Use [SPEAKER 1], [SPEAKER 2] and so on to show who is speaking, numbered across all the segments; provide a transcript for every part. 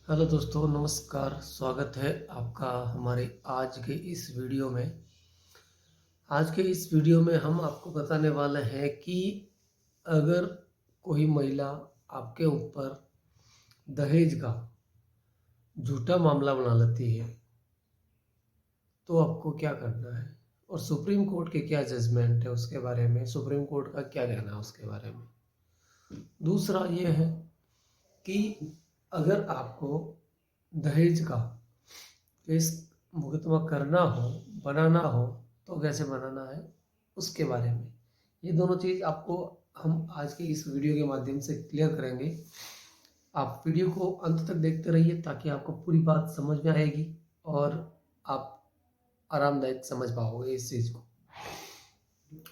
[SPEAKER 1] Hello दोस्तों, नमस्कार। स्वागत है आपका हमारे आज के इस वीडियो में। आज के इस वीडियो में हम आपको बताने वाले हैं कि अगर कोई महिला आपके ऊपर दहेज का झूठा मामला बना लेती है तो आपको क्या करना है, और सुप्रीम कोर्ट के क्या जजमेंट है उसके बारे में, सुप्रीम कोर्ट का क्या कहना है उसके बारे में। दूसरा ये है कि अगर आपको दहेज का केस मुकदमा करना हो, बनाना हो, तो कैसे बनाना है उसके बारे में। ये दोनों चीज़ आपको हम आज की इस वीडियो के माध्यम से क्लियर करेंगे। आप वीडियो को अंत तक देखते रहिए ताकि आपको पूरी बात समझ में आएगी और आप आरामदायक समझ पाओगे इस चीज़ को।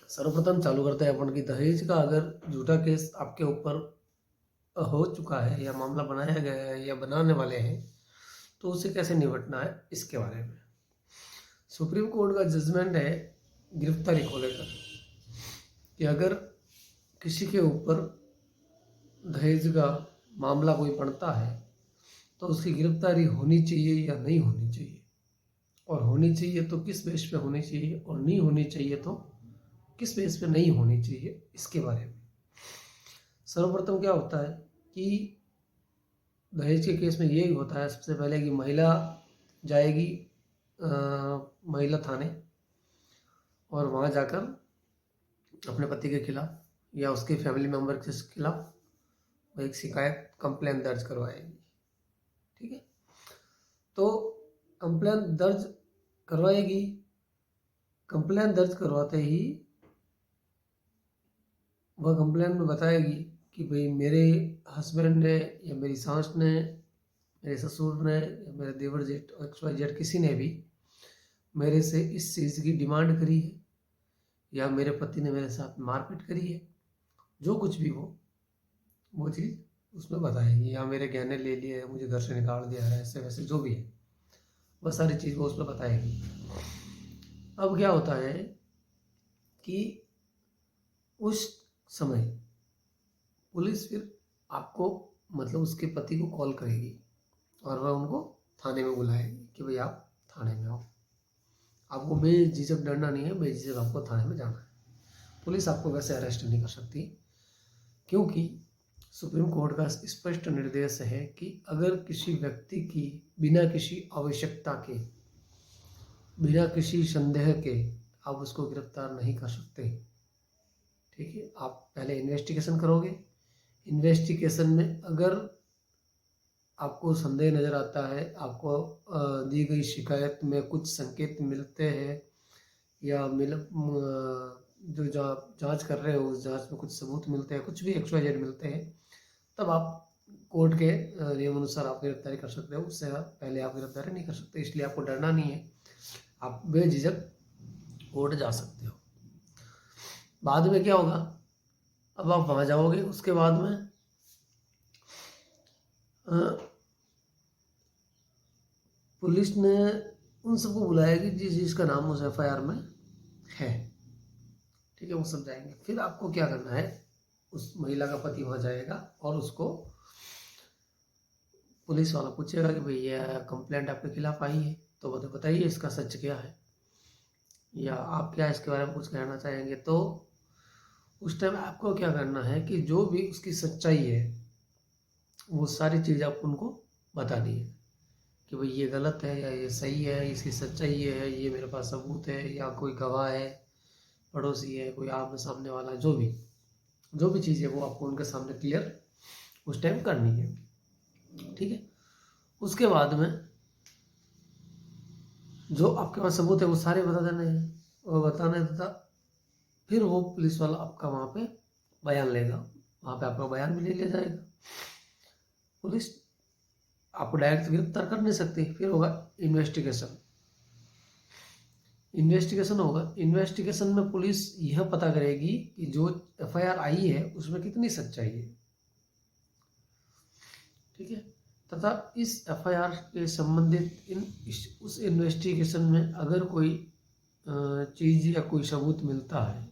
[SPEAKER 1] सर्वप्रथम चालू करते हैं अपन की दहेज का अगर झूठा केस आपके ऊपर हो चुका है या मामला बनाया गया है या बनाने वाले हैं तो उसे कैसे निपटना है इसके बारे में। सुप्रीम कोर्ट का जजमेंट है गिरफ्तारी को लेकर कि अगर किसी के ऊपर दहेज का मामला कोई पड़ता है तो उसकी गिरफ्तारी होनी चाहिए या नहीं होनी चाहिए, और होनी चाहिए तो किस बेस पे होनी चाहिए, और नहीं होनी चाहिए तो किस बेस पे नहीं होनी चाहिए, इसके बारे में। सर्वप्रथम क्या होता है कि दहेज के केस में यही होता है सबसे पहले कि महिला जाएगी महिला थाने, और वहाँ जाकर अपने पति के खिलाफ या उसके फैमिली मेम्बर के खिलाफ वो एक शिकायत कंप्लेन दर्ज करवाएगी। ठीक है, तो कंप्लेन दर्ज करवाएगी। कंप्लेन दर्ज करवाते ही वह कंप्लेन में बताएगी कि भाई मेरे हस्बैंड ने या मेरी सास ने, मेरे ससुर ने या मेरे देवर जेठ XYZ किसी ने भी मेरे से इस चीज़ की डिमांड करी है, या मेरे पति ने मेरे साथ मारपीट करी है, जो कुछ भी हो वो चीज़ उसमें बताएगी, या मेरे गहने ले लिए, मुझे घर से निकाल दिया है, ऐसे वैसे जो भी है वह सारी चीज़ वो उसमें बताएगी। अब क्या होता है कि उस समय पुलिस फिर आपको मतलब उसके पति को कॉल करेगी और वह उनको थाने में बुलाएगी कि भाई आप थाने में आओ। आपको बेझिझक डरना नहीं है, बेझिझक आपको थाने में जाना है। पुलिस आपको वैसे अरेस्ट नहीं कर सकती, क्योंकि सुप्रीम कोर्ट का स्पष्ट निर्देश है कि अगर किसी व्यक्ति की बिना किसी आवश्यकता के, बिना किसी संदेह के आप उसको गिरफ्तार नहीं कर सकते। ठीक है, आप पहले इन्वेस्टिगेशन करोगे। इन्वेस्टिगेशन में अगर आपको संदेह नज़र आता है, आपको दी गई शिकायत में कुछ संकेत मिलते हैं, या जो जांच कर रहे हो उस जांच में कुछ सबूत मिलते हैं, कुछ भी XYZ मिलते हैं, तब आप कोर्ट के नियम अनुसार आप गिरफ्तारी कर सकते हो। उससे पहले आप गिरफ्तारी नहीं कर सकते, इसलिए आपको डरना नहीं है, आप बेझिझक कोर्ट जा सकते हो। बाद में क्या होगा, अब आप वहाँ जाओगे, उसके बाद में पुलिस ने उन सबको बुलाया कि जिस जिसका नाम उस FIR में है। ठीक है, वो सब जाएंगे। फिर आपको क्या करना है, उस महिला का पति वहाँ जाएगा और उसको पुलिस वाला पूछेगा कि भैया कंप्लेंट आपके खिलाफ आई है तो बताइए इसका सच क्या है, या आप क्या इसके बारे में कुछ कहना चाहेंगे। तो उस टाइम आपको क्या करना है कि जो भी उसकी सच्चाई है वो सारी चीज़ आप उनको बतानी है कि भाई ये गलत है या ये सही है, इसकी सच्चाई ये है, ये मेरे पास सबूत है, या कोई गवाह है, पड़ोसी है, कोई आमने सामने वाला, जो भी चीज़ है वो आपको उनके सामने क्लियर उस टाइम करनी है। ठीक है, उसके बाद में जो आपके पास सबूत है वो सारे बता देने हैं, और बताने तथा फिर वो पुलिस वाला आपका वहाँ पे बयान लेगा, वहाँ पे आपका बयान भी ले लिया जाएगा। पुलिस आपको डायरेक्ट गिरफ्तार कर नहीं सकती, फिर होगा इन्वेस्टिगेशन। इन्वेस्टिगेशन होगा, इन्वेस्टिगेशन में पुलिस यह पता करेगी कि जो FIR आई है उसमें कितनी सच्चाई है। ठीक है, तथा इस FIR के संबंधित उस इन्वेस्टिगेशन में अगर कोई चीज़ या कोई सबूत मिलता है,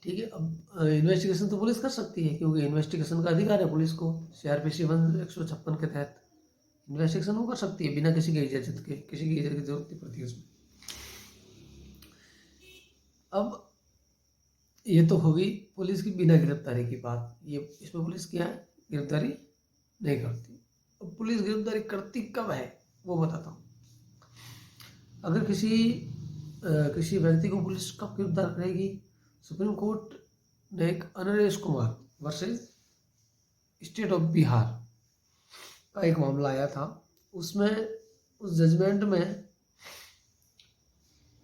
[SPEAKER 1] ठीक है। अब इन्वेस्टिगेशन तो पुलिस कर सकती है, क्योंकि इन्वेस्टिगेशन का अधिकार है पुलिस को, CRPC 156 के तहत इन्वेस्टिगेशन वो कर सकती है बिना किसी की इजाज़त के, किसी की इजाज़त की जरूरत नहीं पड़ती उसमें। अब ये तो होगी पुलिस की बिना गिरफ्तारी की बात, ये इसमें पुलिस क्या है, गिरफ्तारी नहीं करती। अब पुलिस गिरफ्तारी करती कब है वो बताता हूँ। अगर किसी व्यक्ति को पुलिस कब गिरफ्तार करेगी, सुप्रीम कोर्ट ने एक Naresh Kumar versus state of Bihar का एक मामला आया था, उसमें उस जजमेंट में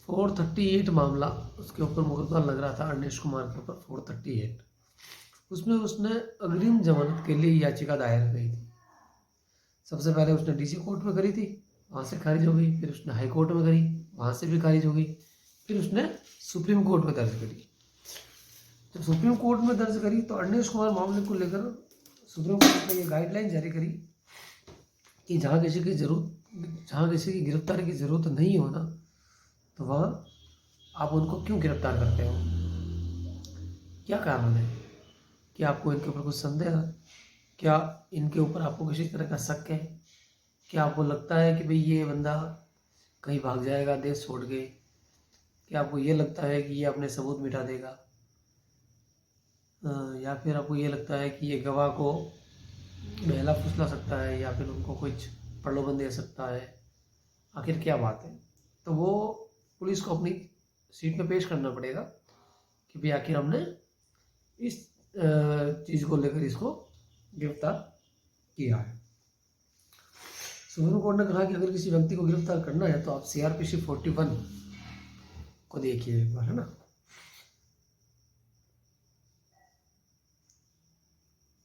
[SPEAKER 1] 438 मामला उसके ऊपर मुकदमा लग रहा था, नरेश कुमार के ऊपर 438। उसमें उसने अग्रिम जमानत के लिए याचिका दायर की थी। सबसे पहले उसने DC कोर्ट में करी थी, वहाँ से खारिज हो गई। फिर उसने हाई कोर्ट में करी, वहाँ से भी खारिज हो गई। फिर उसने सुप्रीम कोर्ट में दर्ज करी। जब सुप्रीम कोर्ट में दर्ज करी तो नरेश कुमार मामले को लेकर सुप्रीम कोर्ट ने ये गाइडलाइन जारी करी कि जहाँ किसी की गिरफ्तारी की जरूरत नहीं हो ना, तो वहाँ आप उनको क्यों गिरफ्तार करते हो, क्या कारण है, क्या आपको इनके ऊपर कुछ संदेह है, क्या इनके ऊपर आपको किसी तरह का शक है, क्या आपको लगता है कि भाई ये बंदा कहीं भाग जाएगा देश छोड़ के, क्या आपको ये लगता है कि ये अपने सबूत मिटा देगा, या फिर आपको ये लगता है कि ये गवाह को बहला फुसला सकता है, या फिर उनको कुछ प्रलोभन दे सकता है, आखिर क्या बात है। तो वो पुलिस को अपनी सीट में पेश करना पड़ेगा कि भाई आखिर हमने इस चीज़ को लेकर इसको गिरफ्तार किया है। सुप्रीम कोर्ट ने कहा कि अगर किसी व्यक्ति को गिरफ्तार करना है तो आप CRPC 41 को देखिए एक बार, है ना।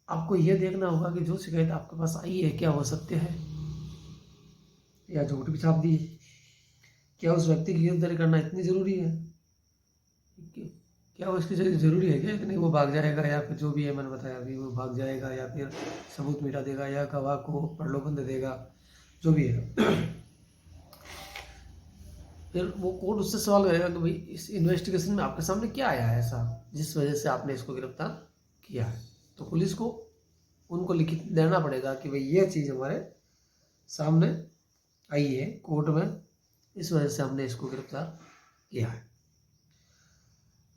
[SPEAKER 1] आपको यह देखना होगा कि जो शिकायत आपके पास आई है क्या वो सत्य है या झूठ भी छाप दी है, क्या उस व्यक्ति की गिरफ्तारी करना इतनी ज़रूरी है, क्या वो इसकी ज़रूरी है क्या इतनी, वो भाग जाएगा या फिर जो भी है मैंने बताया अभी, वो भाग जाएगा या फिर सबूत मिटा देगा या गवाह को प्रलोभन दे देगा, जो भी है। फिर वो कोर्ट उससे सवाल करेगा कि भाई इस इन्वेस्टिगेशन में आपके सामने क्या आया है ऐसा जिस वजह से आपने इसको गिरफ्तार किया है। तो पुलिस को उनको लिखित देना पड़ेगा कि भाई ये चीज़ हमारे सामने आई है कोर्ट में, इस वजह से हमने इसको गिरफ्तार किया है।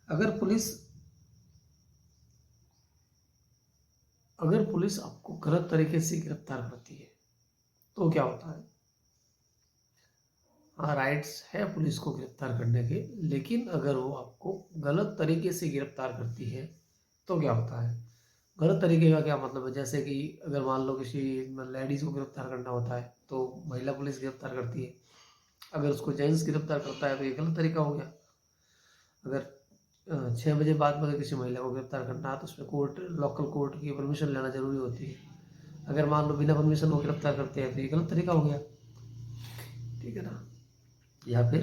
[SPEAKER 1] अगर पुलिस आपको गलत तरीके से गिरफ्तार करती है तो क्या होता है। हाँ, राइट्स है पुलिस को गिरफ्तार करने के, लेकिन अगर वो आपको गलत तरीके से गिरफ्तार करती है तो क्या होता है। गलत तरीके का क्या मतलब है, जैसे कि अगर मान लो किसी लेडीज़ को गिरफ्तार करना होता है तो महिला पुलिस गिरफ्तार करती है, अगर उसको जेंट्स गिरफ्तार करता है तो ये गलत तरीका हो गया। अगर 6 बजे बाद में अगर किसी महिला को गिरफ्तार करना है तो उसमें लोकल कोर्ट की परमिशन लेना जरूरी होती है। अगर मान लो बिना परमिशन वो गिरफ्तार करते हैं तो ये गलत तरीका हो गया, ठीक है ना। या फिर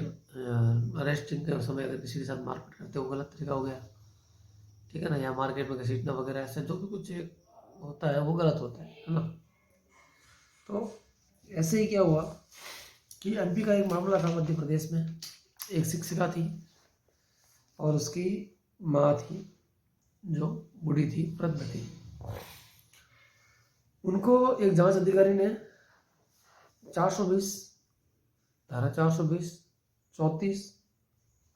[SPEAKER 1] अरेस्टिंग के समय अगर किसी के साथ मारपीट करते वो गलत तरीका हो गया, ठीक है ना। या मार्केट में घसीटना वगैरह ऐसे जो भी कुछ होता है वो गलत होता है ना। तो ऐसे ही क्या हुआ कि MP का एक मामला था मध्य प्रदेश में, एक शिक्षिका थी और उसकी माँ थी जो बूढ़ी थी, वृद्ध थी। उनको एक जांच अधिकारी ने 420 धारा 420 34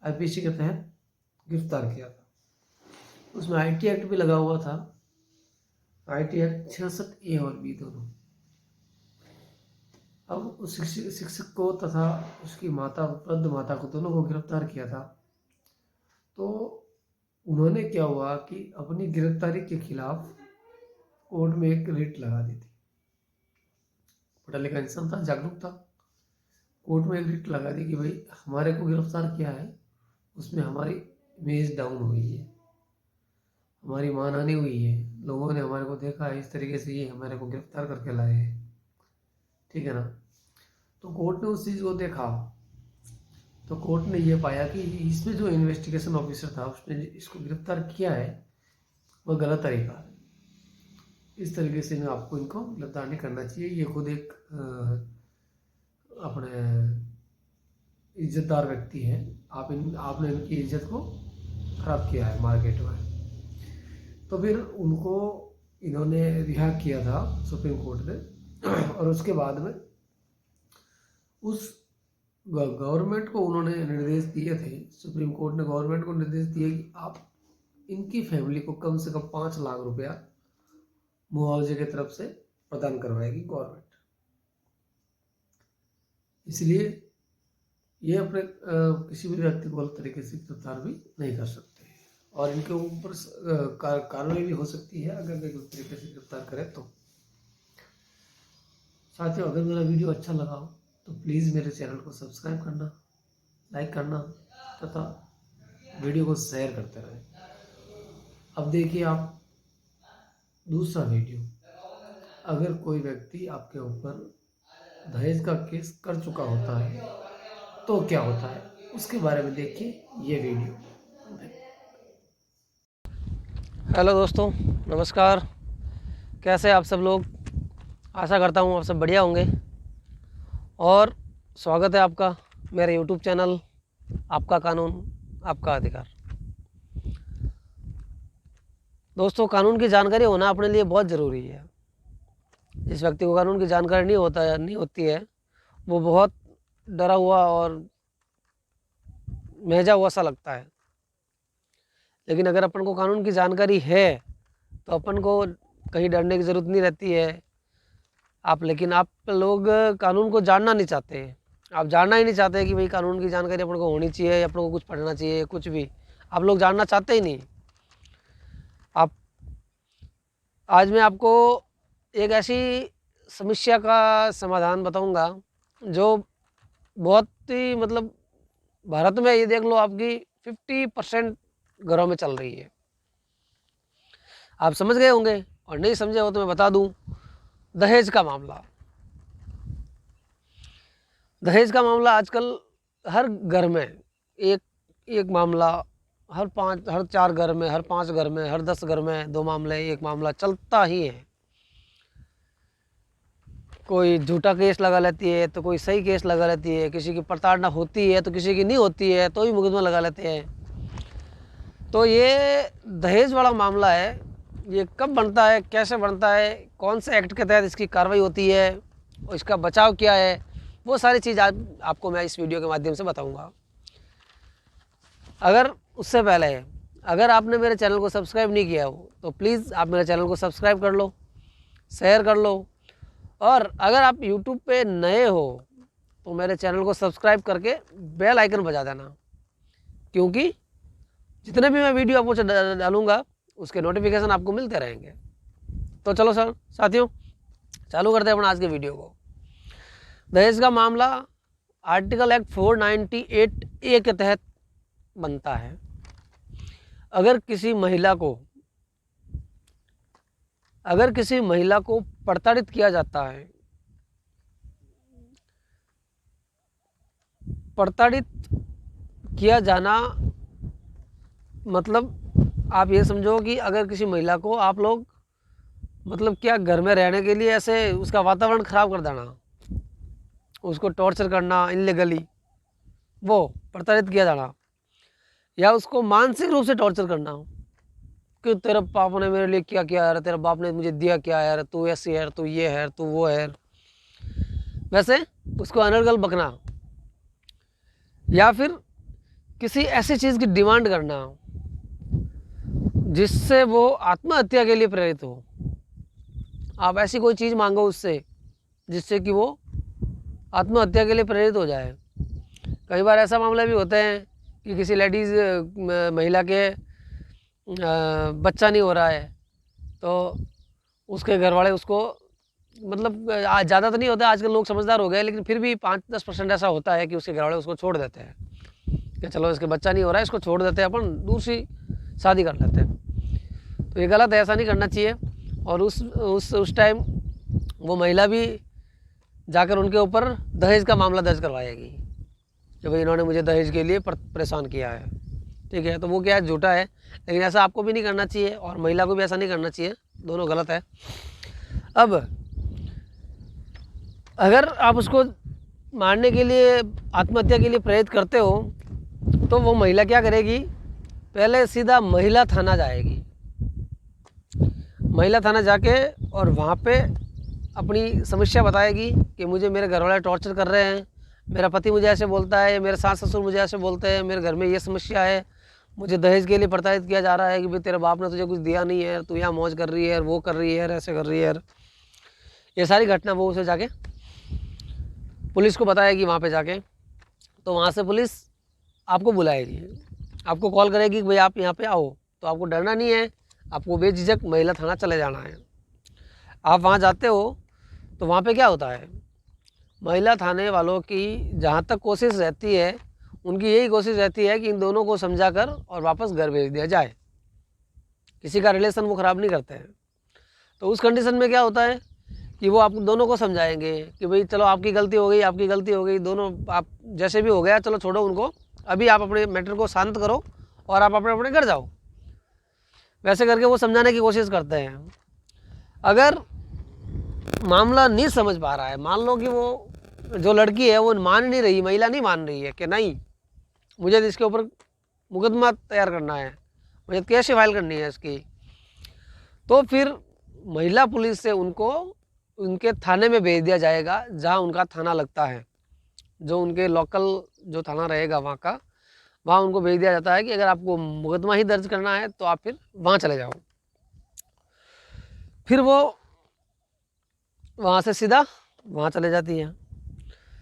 [SPEAKER 1] IPC के तहत गिरफ्तार किया था। उसमें IT एक्ट भी लगा हुआ था, IT एक्ट 66A और B दोनों। अब उस शिक्षक को तथा उसकी माता, वृद्ध माता को, दोनों को गिरफ्तार किया था। तो उन्होंने क्या हुआ कि अपनी गिरफ्तारी के खिलाफ कोर्ट में एक रिट लगा दी थी। पढ़ा लिखा इंसान था, जागरूक था, कोर्ट में एक रिट लगा दी कि भाई हमारे को गिरफ्तार किया है, उसमें हमारी इमेज डाउन हुई है, हमारी मानहानि हुई है, लोगों ने हमारे को देखा है इस तरीके से, ये हमारे को गिरफ्तार करके लाए हैं, ठीक है ना। तो कोर्ट ने उस चीज़ को देखा, तो कोर्ट ने ये पाया कि इसमें जो इन्वेस्टिगेशन ऑफिसर था उसने इसको गिरफ्तार किया है वह गलत तरीका है, इस तरीके से आपको इनको गिरफ्तार नहीं करना चाहिए। ये खुद एक अपने इज्जतदार व्यक्ति है, आपने इनकी इज्जत को खराब किया है मार्केट में। तो फिर उनको इन्होंने रिहा किया था सुप्रीम कोर्ट ने और उसके बाद में उस गवर्नमेंट को उन्होंने निर्देश दिए थे, सुप्रीम कोर्ट ने गवर्नमेंट को निर्देश दिए कि आप इनकी फैमिली को कम से कम 5 लाख रुपया मुआवजे की तरफ से प्रदान करवाएगी गवर्नमेंट। इसलिए ये अपने किसी भी व्यक्ति को गलत तरीके से गिरफ्तार भी नहीं कर सकते और इनके ऊपर कार्रवाई भी हो सकती है अगर वे गलत तरीके से गिरफ्तार करें तो। साथियों, अगर मेरा वीडियो अच्छा लगा हो तो प्लीज़ मेरे चैनल को सब्सक्राइब करना, लाइक करना तथा वीडियो को शेयर करते रहें। अब देखिए आप दूसरा वीडियो। अगर कोई व्यक्ति आपके ऊपर दहेज का केस कर चुका होता है तो क्या होता है, उसके बारे में देखिए ये वीडियो।
[SPEAKER 2] हेलो दोस्तों, नमस्कार। कैसे आप सब लोग? आशा करता हूँ आप सब बढ़िया होंगे और स्वागत है आपका मेरे यूट्यूब चैनल आपका कानून आपका अधिकार। दोस्तों, कानून की जानकारी होना अपने लिए बहुत ज़रूरी है। जिस व्यक्ति को कानून की जानकारी नहीं होती है वो बहुत डरा हुआ और महजा हुआ सा लगता है। लेकिन अगर अपन को कानून की जानकारी है तो अपन को कहीं डरने की ज़रूरत नहीं रहती है। लेकिन आप लोग कानून को जानना नहीं चाहते। आप जानना ही नहीं चाहते कि भाई कानून की जानकारी अपन को होनी चाहिए या अपन को कुछ पढ़ना चाहिए, कुछ भी आप लोग जानना चाहते ही नहीं। आज मैं आपको एक ऐसी समस्या का समाधान बताऊंगा जो बहुत ही भारत में ये देख लो आपकी 50% घरों में चल रही है। आप समझ गए होंगे और नहीं समझे हो तो मैं बता दूं। दहेज का मामला। दहेज का मामला आजकल हर घर में एक मामला, हर 4 घर में, हर 5 घर में, हर 10 घर में 2 मामले, एक मामला चलता ही है। कोई झूठा केस लगा लेती है तो कोई सही केस लगा लेती है, किसी की प्रताड़ना होती है तो किसी की नहीं होती है तो ही मुकदमा लगा लेते हैं। तो ये दहेज वाला मामला है, ये कब बनता है, कैसे बनता है, कौन से एक्ट के तहत इसकी कार्रवाई होती है और इसका बचाव क्या है, वो सारी चीज़ आपको मैं इस वीडियो के माध्यम से बताऊंगा। अगर उससे पहले अगर आपने मेरे चैनल को सब्सक्राइब नहीं किया हो तो प्लीज़ आप मेरे चैनल को सब्सक्राइब कर लो, शेयर कर लो और अगर आप YouTube पे नए हो तो मेरे चैनल को सब्सक्राइब करके बेल आइकन बजा देना, क्योंकि जितने भी मैं वीडियो आपको डालूंगा उसके नोटिफिकेशन आपको मिलते रहेंगे। तो चलो साथियों, चालू करते हैं अपना आज के वीडियो को। दहेज का मामला आर्टिकल एक्ट 498A के तहत बनता है। अगर किसी महिला को प्रताड़ित किया जाता है, प्रताड़ित किया जाना आप ये समझो कि अगर किसी महिला को आप लोग क्या घर में रहने के लिए ऐसे उसका वातावरण ख़राब कर देना, उसको टॉर्चर करना इनलीगली, वो प्रताड़ित किया जाना, या उसको मानसिक रूप से टॉर्चर करना कि तेरे बाप ने मेरे लिए क्या किया यार, तेरे बाप ने मुझे दिया क्या यार, तू ऐसी है, तू ये है, तू वो है, वैसे उसको अनर्गल बकना, या फिर किसी ऐसी चीज़ की डिमांड करना जिससे वो आत्महत्या के लिए प्रेरित हो। आप ऐसी कोई चीज़ मांगो उससे जिससे कि वो आत्महत्या के लिए प्रेरित हो जाए। कई बार ऐसा मामला भी होता है कि किसी महिला के बच्चा नहीं हो रहा है तो उसके घर वाले उसको ज़्यादा तो नहीं होता, आजकल लोग समझदार हो गए, लेकिन फिर भी 5-10% ऐसा होता है कि उसके घर वाले उसको छोड़ देते हैं कि चलो इसके बच्चा नहीं हो रहा है, इसको छोड़ देते हैं, अपन दूसरी शादी कर लेते हैं। तो ये गलत है, ऐसा नहीं करना चाहिए। और उस टाइम वो महिला भी जाकर उनके ऊपर दहेज का मामला दर्ज करवाएगी कि भाई इन्होंने मुझे दहेज के लिए परेशान किया है। ठीक है, तो वो क्या है, झूठा है, लेकिन ऐसा आपको भी नहीं करना चाहिए और महिला को भी ऐसा नहीं करना चाहिए, दोनों गलत है। अब अगर आप उसको मारने के लिए, आत्महत्या के लिए प्रेरित करते हो तो वो महिला क्या करेगी पहले सीधा महिला थाना जाएगी। महिला थाना जाके और वहाँ पे अपनी समस्या बताएगी कि मुझे मेरे घर वाले टॉर्चर कर रहे हैं, मेरा पति मुझे ऐसे बोलता है, मेरे सास ससुर मुझे ऐसे बोलते हैं, मेरे घर में ये समस्या है, मुझे दहेज के लिए प्रताड़ित किया जा रहा है कि भाई तेरे बाप ने तुझे कुछ दिया नहीं है, तू यहाँ मौज कर रही है, वो कर रही है, ऐसे कर रही है। ये सारी घटना वो उसे जाके पुलिस को बताएगी वहाँ पे जाके। तो वहाँ से पुलिस आपको बुलाएगी, आपको कॉल करेगी कि भाई आप यहाँ पे आओ। तो आपको डरना नहीं है, आपको बेझिझक महिला थाना चले जाना है। आप वहाँ जाते हो तो वहाँ पे क्या होता है, महिला थाने वालों की जहाँ तक कोशिश रहती है, उनकी यही कोशिश रहती है कि इन दोनों को समझाकर और वापस घर भेज दिया जाए। किसी का रिलेशन वो ख़राब नहीं करते हैं। तो उस कंडीशन में क्या होता है कि वो आप दोनों को समझाएंगे कि भाई चलो आपकी गलती हो गई, आपकी गलती हो गई, दोनों आप जैसे भी हो गया, चलो छोड़ो उनको, अभी आप अपने मैटर को शांत करो और आप अपने अपने घर जाओ। वैसे करके वो समझाने की कोशिश करते हैं। अगर मामला नहीं समझ पा रहा है, मान लो कि वो जो लड़की है वो मान नहीं रही, महिला नहीं मान रही है कि नहीं मुझे इसके ऊपर मुकदमा तैयार करना है, मुझे केस फाइल करनी है इसकी, तो फिर महिला पुलिस से उनको उनके थाने में भेज दिया जाएगा जहाँ उनका थाना लगता है, जो उनके लोकल जो थाना रहेगा वहाँ का, वहाँ उनको भेज दिया जाता है कि अगर आपको मुकदमा ही दर्ज करना है तो आप फिर वहाँ चले जाओ। फिर वो वहाँ से सीधा वहाँ चले जाती है,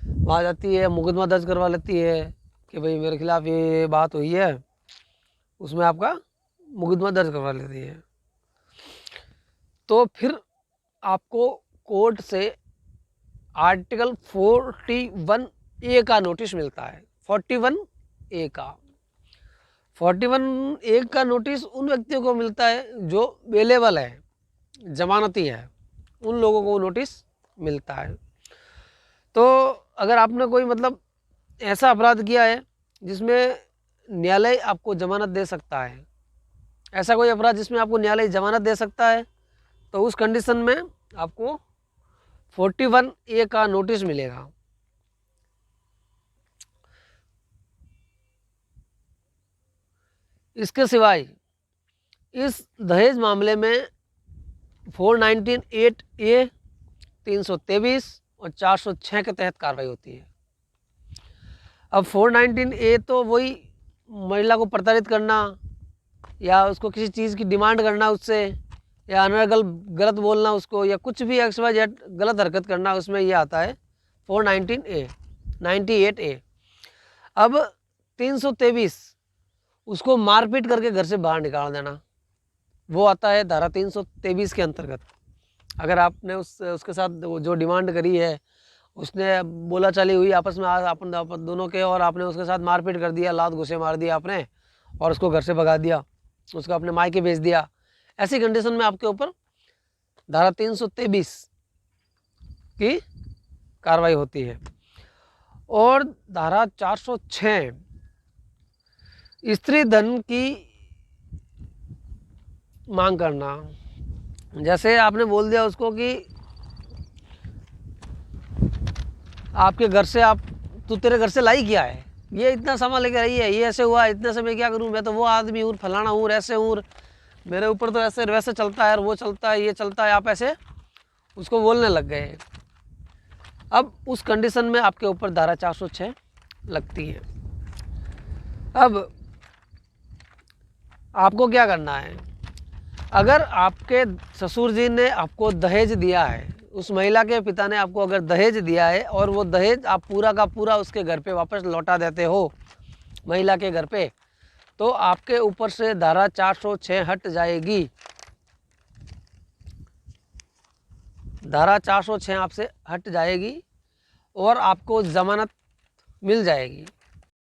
[SPEAKER 2] वहाँ जाती है, मुकदमा दर्ज करवा लेती है कि भाई मेरे खिलाफ़ ये बात हुई है, उसमें आपका मुकदमा दर्ज करवा लेती है। तो फिर आपको कोर्ट से आर्टिकल 41A का नोटिस मिलता है। 41A का 41A का नोटिस उन व्यक्तियों को मिलता है जो बेलेबल है, जमानती है, उन लोगों को नोटिस मिलता है। तो अगर आपने कोई मतलब ऐसा अपराध किया है जिसमें न्यायालय आपको जमानत दे सकता है, ऐसा कोई अपराध जिसमें आपको न्यायालय जमानत दे सकता है, तो उस कंडीशन में आपको 41A का नोटिस मिलेगा। इसके सिवाय इस दहेज मामले में 498A, 323 और 406 के तहत कार्रवाई होती है। अब 419A तो वही महिला को प्रताड़ित करना या उसको किसी चीज़ की डिमांड करना उससे, या अनर्गल गलत बोलना उसको, या कुछ भी XYZ गलत हरकत करना, उसमें ये आता है 419A, 98A। अब 323 उसको मारपीट करके घर से बाहर निकाल देना, वो आता है धारा 323 के अंतर्गत। अगर आपने उसके साथ जो डिमांड करी है, उसने बोला चाली हुई आपस में अपन दोनों के, और आपने उसके साथ मारपीट कर दिया, लात घुसे मार दिया आपने और उसको घर से भगा दिया, उसको अपने मायके भेज दिया, ऐसी कंडीशन में आपके ऊपर धारा 323 की कार्रवाई होती है। और धारा 406 स्त्री धन की मांग करना। जैसे आपने बोल दिया उसको कि आपके घर से तू तेरे घर से लाई क्या है, ये इतना सामान लेकर आई है, ये ऐसे हुआ, इतने से मैं क्या करूं, मैं तो वो आदमी हूँ, फलाना हूँ, ऐसे हूँ, मेरे ऊपर तो ऐसे वैसे चलता है, और वो चलता है, ये चलता है, आप ऐसे उसको बोलने लग गए। अब उस कंडीशन में आपके ऊपर धारा 406 लगती है। अब आपको क्या करना है, अगर आपके ससुर जी ने आपको दहेज दिया है, उस महिला के पिता ने आपको अगर दहेज दिया है और वो दहेज आप पूरा का पूरा उसके घर पे वापस लौटा देते हो, महिला के घर पे, तो आपके ऊपर से धारा 406 हट जाएगी। धारा 406 आपसे हट जाएगी और आपको जमानत मिल जाएगी।